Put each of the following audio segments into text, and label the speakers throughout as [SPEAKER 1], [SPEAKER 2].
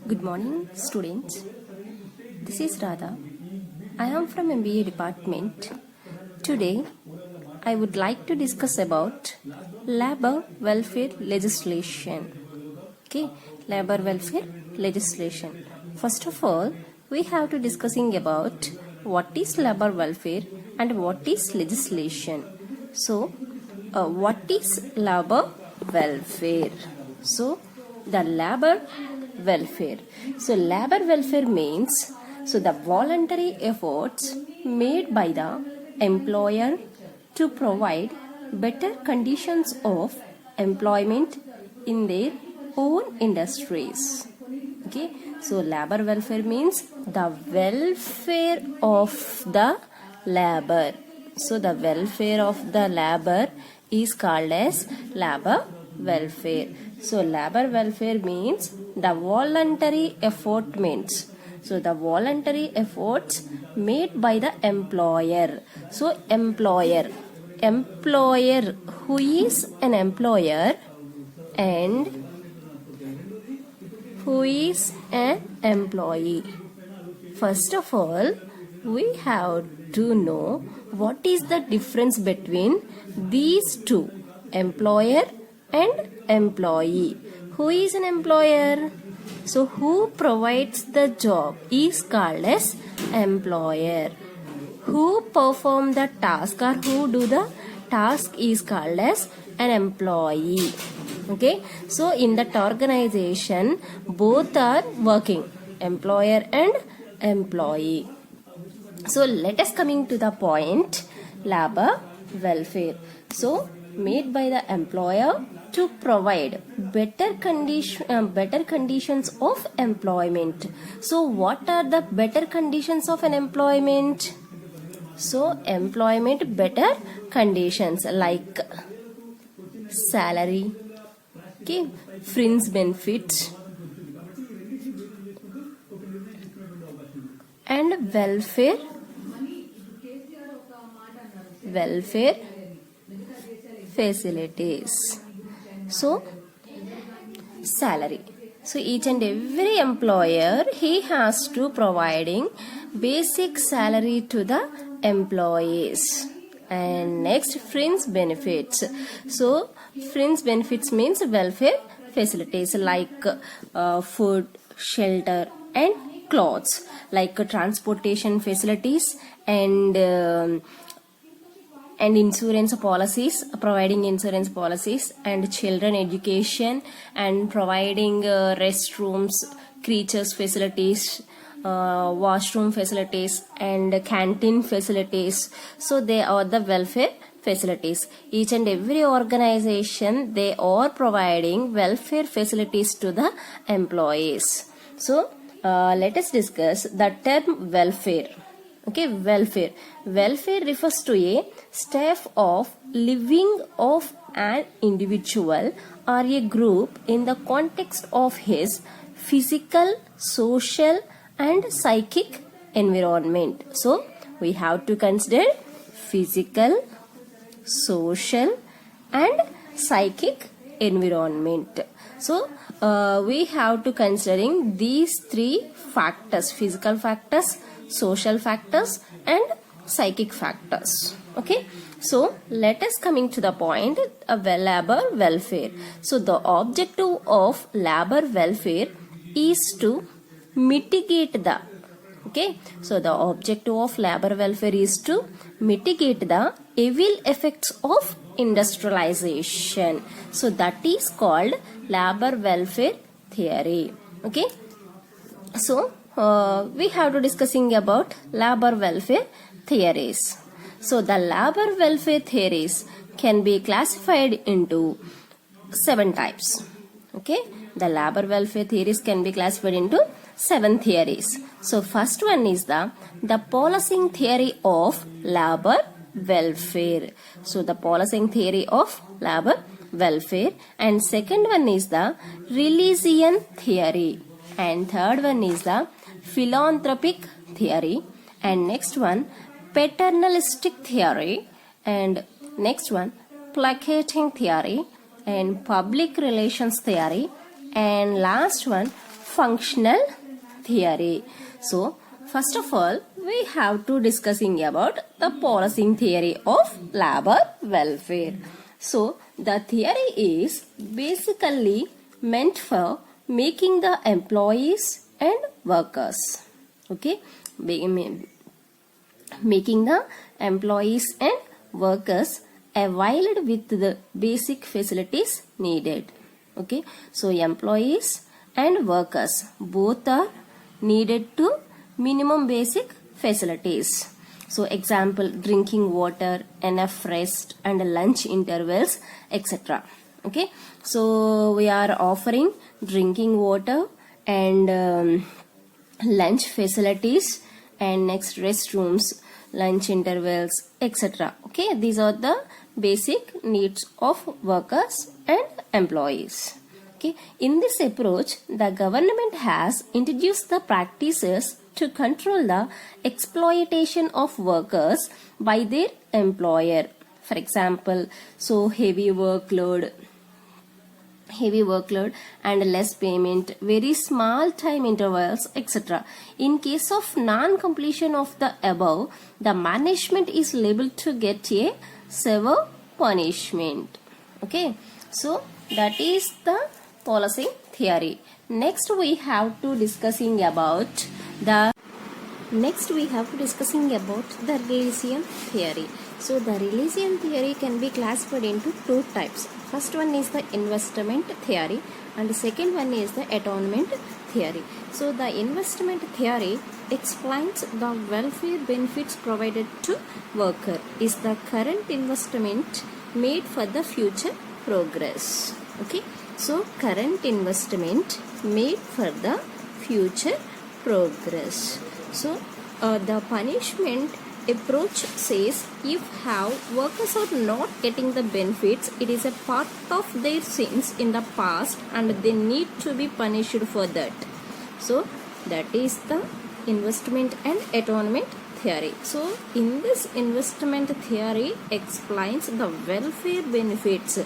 [SPEAKER 1] Good morning, students. This is Radha. I am from MBA department. Today, I would like to discuss about labor welfare legislation. Okay, labor welfare legislation. First of all, we have to discussing about what is labor welfare and what is legislation. So, what is labor welfare? So, the labor welfare. So, labor welfare means the voluntary efforts made by the employer to provide better conditions of employment in their own industries. Okay, so labor welfare means the welfare of the labor. So the welfare of the labor is called as labor welfare. So labor welfare means the voluntary effort means. So the voluntary efforts made by the employer. So employer who is an employer and who is an employee. First of all, we have to know what is the difference between these two, employer and employee. Who is an employer? So who provides the job is called as employer. Who perform the task or who do the task is called as an employee. Okay, so in that organization both are working, employer and employee. So let us coming to the point, labor welfare. So made by the employer to provide better conditions of employment. So what are the better conditions of an employment? So employment better conditions like salary, okay, fringe benefits and welfare facilities. So salary. So each and every employer he has to providing basic salary to the employees. And next, fringe benefits. So fringe benefits means welfare facilities like food, shelter and clothes, like transportation facilities and insurance policies, providing insurance policies and children education and providing restrooms, creatures facilities, washroom facilities and canteen facilities. So they are the welfare facilities. Each and every organization they are providing welfare facilities to the employees. So let us discuss the term welfare. Okay, welfare refers to a state of living of an individual or a group in the context of his physical, social and psychic environment. So we have to consider physical, social and psychic environment. So we have to considering these three factors: physical factors, social factors and psychic factors. Okay, so let us coming to the point of labor welfare. So the objective of labor welfare is to mitigate the so the objective of labor welfare is to mitigate the evil effects of industrialization. So that is called labor welfare theory. Okay, so we have to discussing about labor welfare theories. So the labor welfare theories can be classified into 7 types. Okay, the labor welfare theories can be classified into 7 theories. So first one is the policing theory of labor welfare. So the policing theory of labor welfare, and second one is the religion theory, and third one is the philanthropic theory, and next one paternalistic theory, and next one placating theory, and public relations theory, and last one, functional theory. So first of all, we have to discussing about the policing theory of labor welfare. So the theory is basically meant for making the employees and workers, okay, making the employees and workers availed with the basic facilities needed. Okay, so employees and workers both are needed to minimum basic facilities. So example, drinking water, enough rest and lunch intervals, etc. Okay, so we are offering drinking water and lunch facilities, and next restrooms, lunch intervals, etc. Okay, these are the basic needs of workers and employees. Okay, in this approach, the government has introduced the practices to control the exploitation of workers by their employer. For example, so heavy workload and less payment, very small time intervals, etc. In case of non-completion of the above, the management is liable to get a severe punishment. Okay, so that is the policing theory. Next we have to discussing about the relation theory. So the relation theory can be classified into two types. First one is the investment theory and the second one is the atonement theory. So the investment theory explains the welfare benefits provided to worker is the current investment made for the future progress. Okay, so current investment made for the future progress. So the punishment approach says if how workers are not getting the benefits, it is a part of their sins in the past and they need to be punished for that. So that is the investment and atonement theory. So in this investment theory explains the welfare benefits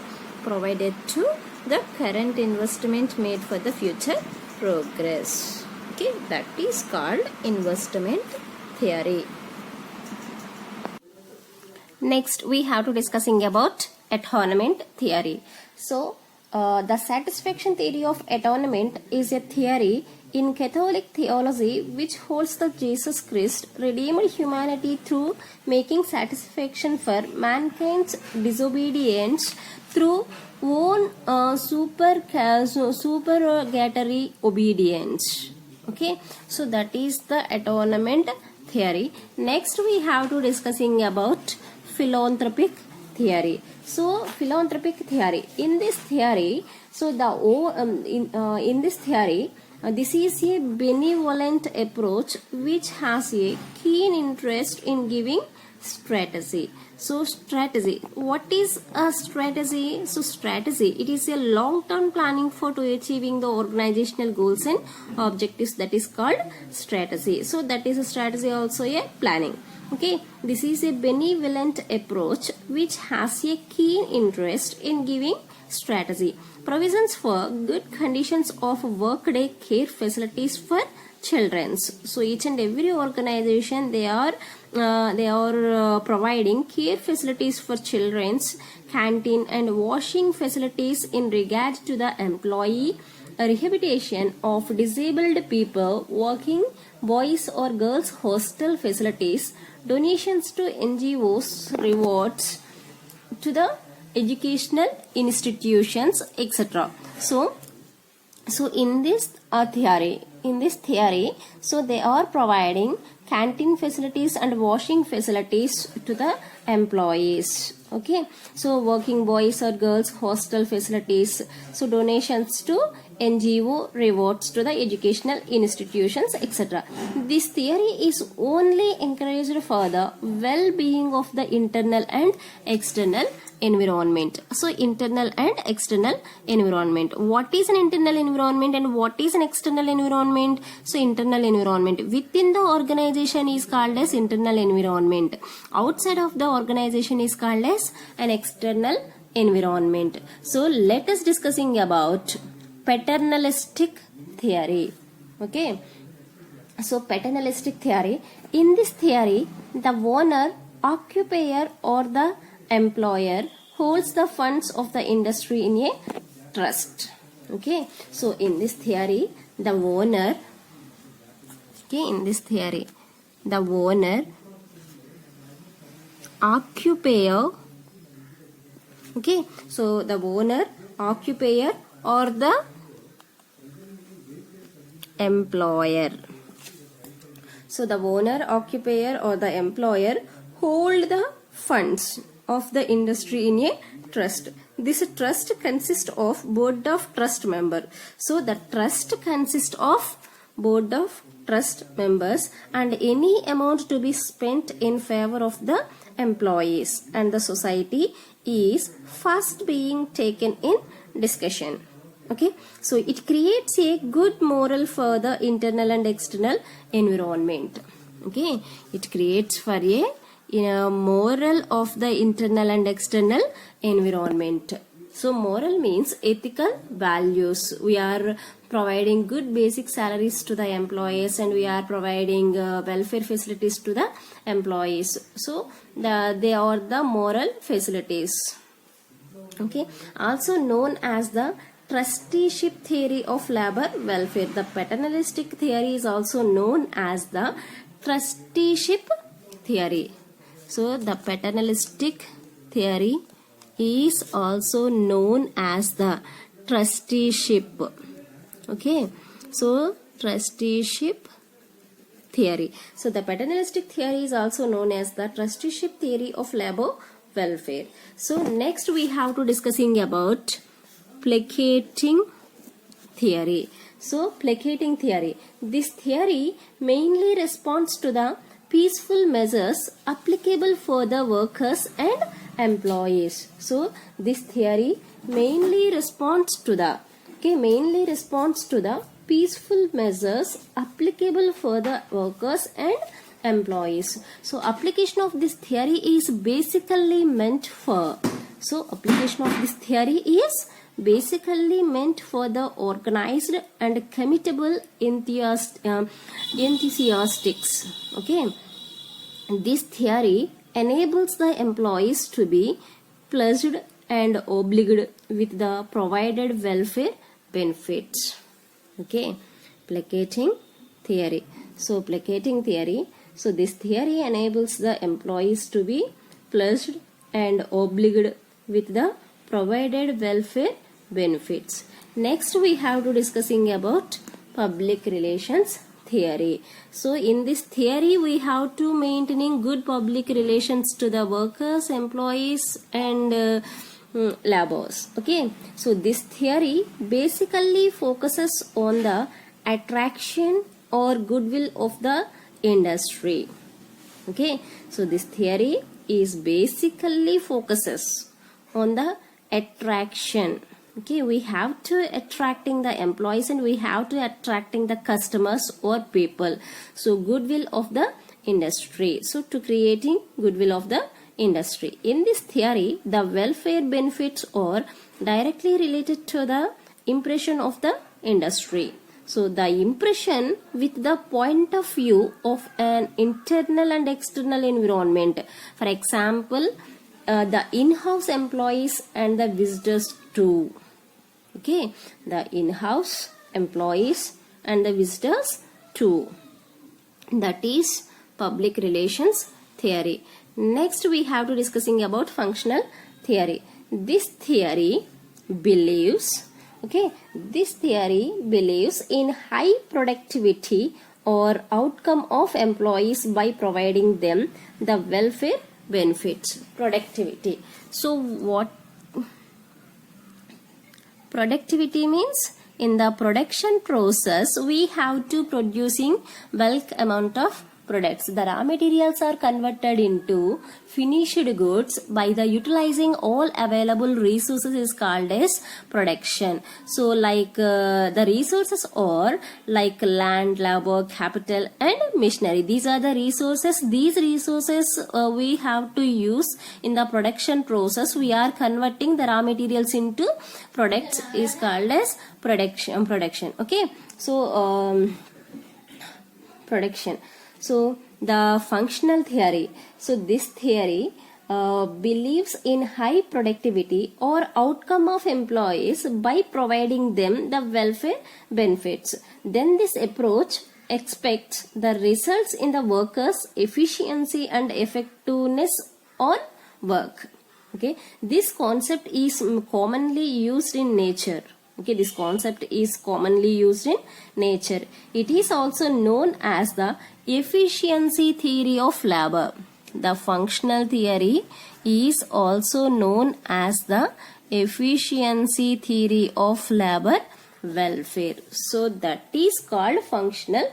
[SPEAKER 1] provided to the current investment made for the future progress. Okay, that is called investment theory. Next we have to discussing about atonement theory. So the satisfaction theory of atonement is a theory in Catholic theology which holds that Jesus Christ redeemed humanity through making satisfaction for mankind's disobedience through own supererogatory obedience. Okay, so that is the atonement theory. Next we have to discussing about philanthropic theory. So philanthropic theory, in this theory, so in this theory, this is a benevolent approach which has a keen interest in giving strategy. So strategy, what is a strategy? So strategy, it is a long-term planning for to achieving the organizational goals and objectives, that is called strategy. So that is a strategy, also a planning. Okay, this is a benevolent approach which has a keen interest in giving strategy. Provisions for good conditions of workday care facilities for children. So each and every organization they are providing care facilities for children's, canteen and washing facilities in regard to the employee, rehabilitation of disabled people, working boys or girls hostel facilities, donations to NGOs, rewards to the educational institutions, etc. So in this theory, so they are providing canteen facilities and washing facilities to the employees. Okay, so working boys or girls hostel facilities, so donations to NGO, rewards to the educational institutions, etc. This theory is only encouraged for the well-being of the internal and external environment. So internal and external environment. What is an internal environment and what is an external environment? So internal environment within the organization is called as internal environment. Outside of the organization is called as as an external environment. So let us discussing about paternalistic theory. Okay, so paternalistic theory. In this theory, the owner, occupier or the employer holds the funds of the industry in a trust. Okay, so in this theory, the owner, okay, in this theory, the owner, occupier, okay, so the owner, occupier or the employer. So the owner, occupier or the employer hold the funds of the industry in a trust. This trust consists of board of trust member. So the trust consists of board of trust members and any amount to be spent in favor of the employees and the society is first being taken in discussion. Okay, so it creates a good moral for the internal and external environment. Okay, it creates for a moral of the internal and external environment. So moral means ethical values. We are providing good basic salaries to the employees and we are providing welfare facilities to the employees. So they are the moral facilities. Okay, also known as the trusteeship theory of labor welfare. The paternalistic theory is also known as the trusteeship theory. So the paternalistic theory is also known as the trusteeship. Okay, so trusteeship theory. So the paternalistic theory is also known as the trusteeship theory of labor welfare. So next we have to discussing about placating theory. So placating theory. This theory mainly responds to the peaceful measures applicable for the workers and employees. So this theory mainly responds to the peaceful measures applicable for the workers and employees. So application of this theory is basically meant for the organized and committable enthusiasts. Okay, this theory enables the employees to be pledged and obliged with the provided welfare benefits. Okay, placating theory. So placating theory. So this theory enables the employees to be pledged and obliged with the provided welfare benefits. Next we have to discussing about public relations theory. So in this theory we have to maintaining good public relations to the workers, employees and laborers. Okay, so this theory basically focuses on the attraction or goodwill of the industry. Okay, so this theory is basically focuses on the attraction. Okay, we have to attracting the employees and we have to attracting the customers or people. So goodwill of the industry. So to creating goodwill of the industry. In this theory, the welfare benefits are directly related to the impression of the industry. So the impression with the point of view of an internal and external environment. For example, the in-house employees and the visitors too. Okay, the in-house employees and the visitors too. That is public relations theory. Next we have to discussing about functional theory. This theory believes in high productivity or outcome of employees by providing them the welfare benefits. Productivity. So what productivity means? In the production process we have to producing bulk amount of products. The raw materials are converted into finished goods by the utilizing all available resources is called as production. So like the resources are like land, labor, capital and machinery. These are the resources. These resources we have to use in the production process. We are converting the raw materials into products is called as production. Okay, so production. So the functional theory. So this theory believes in high productivity or outcome of employees by providing them the welfare benefits. Then this approach expects the results in the workers' efficiency and effectiveness on work. Okay, this concept is commonly used in nature. Okay, this concept is commonly used in nature. It is also known as the efficiency theory of labor. The functional theory is also known as the efficiency theory of labor welfare. So that is called functional